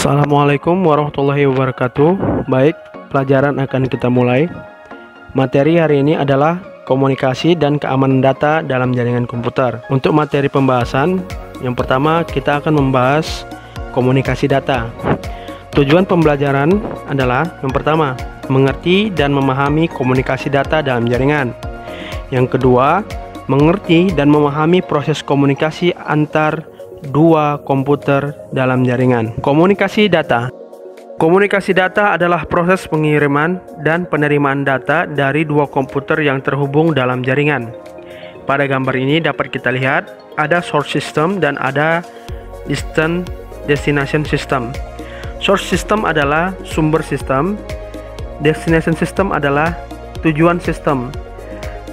Assalamualaikum warahmatullahi wabarakatuh. Baik, pelajaran akan kita mulai. Materi hari ini adalah komunikasi dan keamanan data dalam jaringan komputer. Untuk materi pembahasan, yang pertama kita akan membahas komunikasi data. Tujuan pembelajaran adalah yang pertama, mengerti dan memahami komunikasi data dalam jaringan. Yang kedua, mengerti dan memahami proses komunikasi antar dua komputer dalam jaringan. Komunikasi data. Komunikasi data adalah proses pengiriman dan penerimaan data dari dua komputer yang terhubung dalam jaringan. Pada gambar ini dapat kita lihat ada source system dan ada destination system. Source system adalah sumber sistem, destination system adalah tujuan sistem.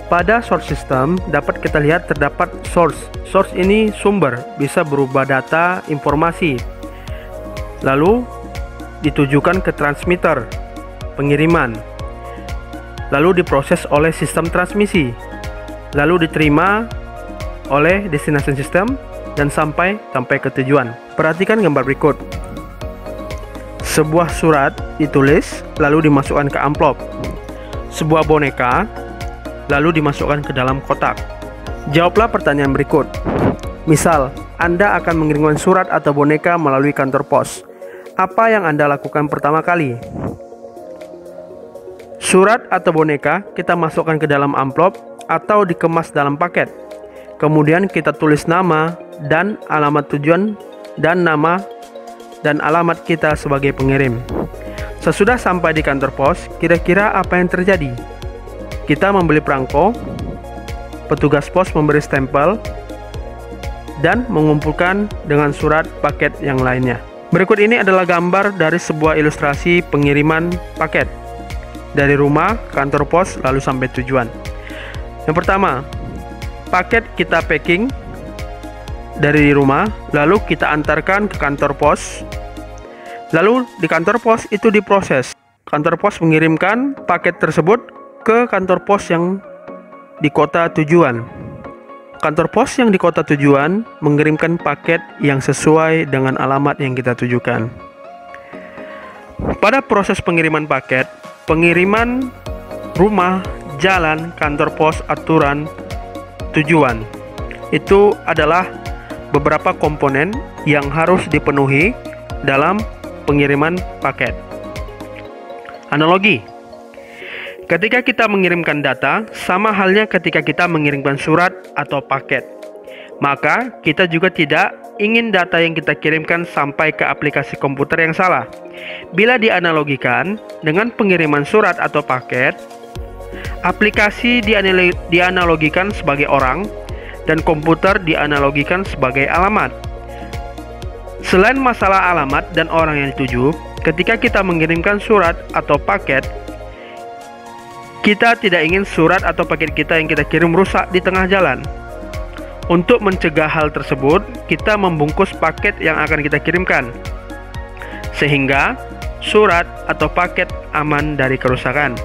Pada source system dapat kita lihat terdapat source. Source ini sumber, bisa berupa data, informasi. Lalu ditujukan ke transmitter, pengiriman. Lalu diproses oleh sistem transmisi. Lalu diterima oleh destination system dan sampai ke tujuan. Perhatikan gambar berikut. Sebuah surat ditulis lalu dimasukkan ke amplop. Sebuah boneka lalu dimasukkan ke dalam kotak. Jawablah pertanyaan berikut. Misal, Anda akan mengirimkan surat atau boneka melalui kantor pos. Apa yang Anda lakukan pertama kali? Surat atau boneka kita masukkan ke dalam amplop atau dikemas dalam paket. Kemudian kita tulis nama dan alamat tujuan dan nama dan alamat kita sebagai pengirim. Sesudah sampai di kantor pos, kira-kira apa yang terjadi? Kita membeli perangko, petugas pos memberi stempel, dan mengumpulkan dengan surat paket yang lainnya. Berikut ini adalah gambar dari sebuah ilustrasi pengiriman paket dari rumah, kantor pos, lalu sampai tujuan. Yang pertama, paket kita packing dari rumah, lalu kita antarkan ke kantor pos. Lalu di kantor pos itu diproses. Kantor pos mengirimkan paket tersebut ke kantor pos yang di kota tujuan. Kantor pos yang di kota tujuan mengirimkan paket yang sesuai dengan alamat yang kita tujukan. Pada proses pengiriman paket, pengiriman rumah, jalan, kantor pos, aturan, tujuan, itu adalah beberapa komponen yang harus dipenuhi dalam pengiriman paket. Analogi. Ketika kita mengirimkan data, sama halnya ketika kita mengirimkan surat atau paket. Maka, kita juga tidak ingin data yang kita kirimkan sampai ke aplikasi komputer yang salah. Bila dianalogikan dengan pengiriman surat atau paket, aplikasi dianalogikan sebagai orang, dan komputer dianalogikan sebagai alamat. Selain masalah alamat dan orang yang dituju, ketika kita mengirimkan surat atau paket, kita tidak ingin surat atau paket kita yang kita kirim rusak di tengah jalan. Untuk mencegah hal tersebut, kita membungkus paket yang akan kita kirimkan, sehingga surat atau paket aman dari kerusakan.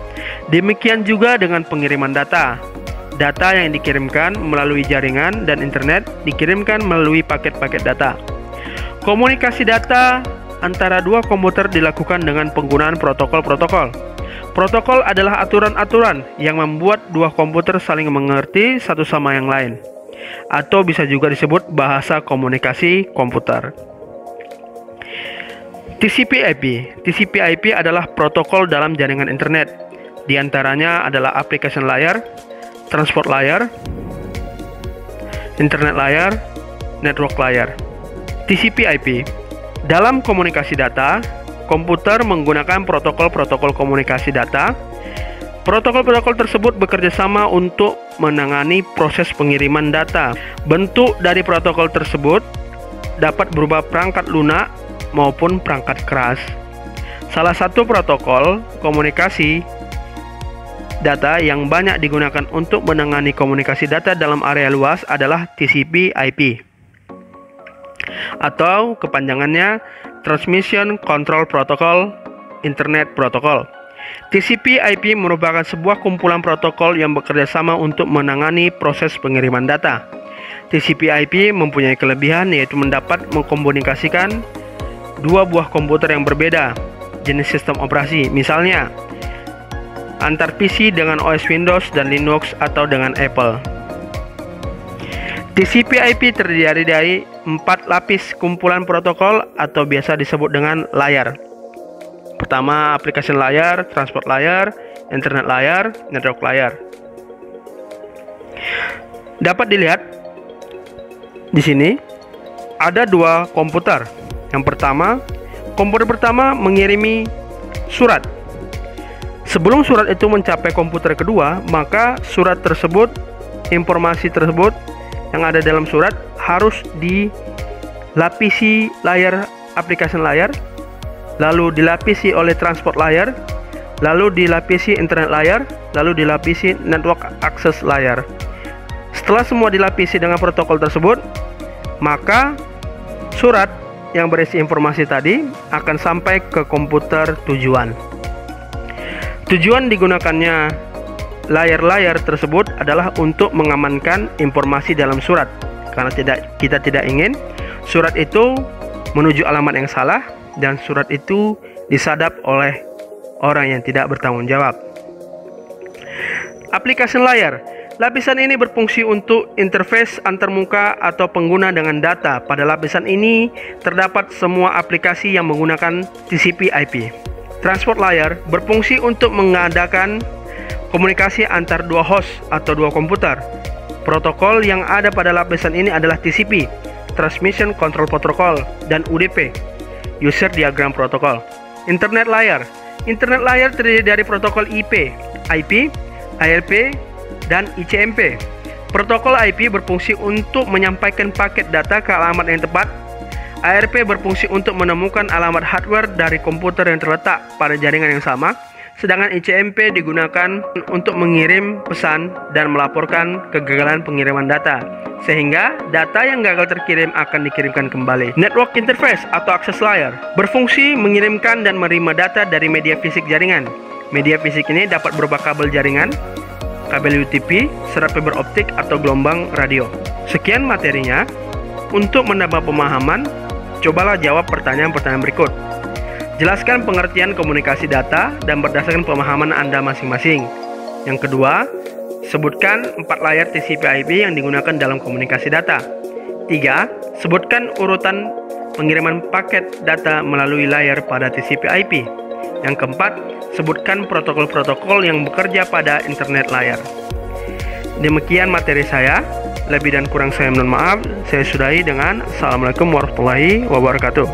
Demikian juga dengan pengiriman data. Data yang dikirimkan melalui jaringan dan internet dikirimkan melalui paket-paket data. Komunikasi data antara dua komputer dilakukan dengan penggunaan protokol-protokol. Protokol adalah aturan-aturan yang membuat dua komputer saling mengerti satu sama yang lain, atau bisa juga disebut bahasa komunikasi komputer. TCP/IP. TCP/IP adalah protokol dalam jaringan internet. Di antaranya adalah application layer, transport layer, internet layer, network layer. TCP/IP. Dalam komunikasi data, komputer menggunakan protokol-protokol komunikasi data. Protokol-protokol tersebut bekerja sama untuk menangani proses pengiriman data. Bentuk dari protokol tersebut dapat berupa perangkat lunak maupun perangkat keras. Salah satu protokol komunikasi data yang banyak digunakan untuk menangani komunikasi data dalam area luas adalah TCP/IP, atau kepanjangannya Transmission Control Protocol Internet Protocol. TCP/IP merupakan sebuah kumpulan protokol yang bekerja sama untuk menangani proses pengiriman data. TCP/IP mempunyai kelebihan yaitu mendapat mengkomunikasikan dua buah komputer yang berbeda jenis sistem operasi, misalnya antar PC dengan OS Windows dan Linux atau dengan Apple. TCP/IP terdiri dari 4 lapis kumpulan protokol atau biasa disebut dengan layer. Pertama, application layer, transport layer, internet layer, network layer. Dapat dilihat di sini ada dua komputer. Yang pertama, komputer pertama mengirimi surat. Sebelum surat itu mencapai komputer kedua, maka surat tersebut, informasi tersebut yang ada dalam surat harus dilapisi layer application layer, lalu dilapisi oleh transport layer, lalu dilapisi internet layer, lalu dilapisi network access layer. Setelah semua dilapisi dengan protokol tersebut, maka surat yang berisi informasi tadi akan sampai ke komputer tujuan. Tujuan digunakannya layar-layar tersebut adalah untuk mengamankan informasi dalam surat, karena kita tidak ingin surat itu menuju alamat yang salah dan surat itu disadap oleh orang yang tidak bertanggung jawab. Application layer. Lapisan ini berfungsi untuk interface antarmuka atau pengguna dengan data. Pada lapisan ini terdapat semua aplikasi yang menggunakan TCP/IP. Transport layer berfungsi untuk mengadakan komunikasi antar dua host atau dua komputer. Protokol yang ada pada lapisan ini adalah TCP, Transmission Control Protocol, dan UDP, User Diagram Protocol. Internet layer. Internet layer terdiri dari protokol IP, ARP, dan ICMP. Protokol IP berfungsi untuk menyampaikan paket data ke alamat yang tepat. ARP berfungsi untuk menemukan alamat hardware dari komputer yang terletak pada jaringan yang sama. Sedangkan ICMP digunakan untuk mengirim pesan dan melaporkan kegagalan pengiriman data, sehingga data yang gagal terkirim akan dikirimkan kembali. Network interface atau access layer berfungsi mengirimkan dan menerima data dari media fisik jaringan. Media fisik ini dapat berupa kabel jaringan, kabel UTP, serat fiber optik atau gelombang radio. Sekian materinya. Untuk menambah pemahaman, cobalah jawab pertanyaan-pertanyaan berikut. Jelaskan pengertian komunikasi data dan berdasarkan pemahaman Anda masing-masing. Yang kedua, sebutkan 4 layar TCP/IP yang digunakan dalam komunikasi data. 3. Sebutkan urutan pengiriman paket data melalui layar pada TCP/IP. Yang keempat, sebutkan protokol-protokol yang bekerja pada internet layar. Demikian materi saya. Lebih dan kurang saya mohon maaf. Saya sudahi dengan Assalamualaikum warahmatullahi wabarakatuh.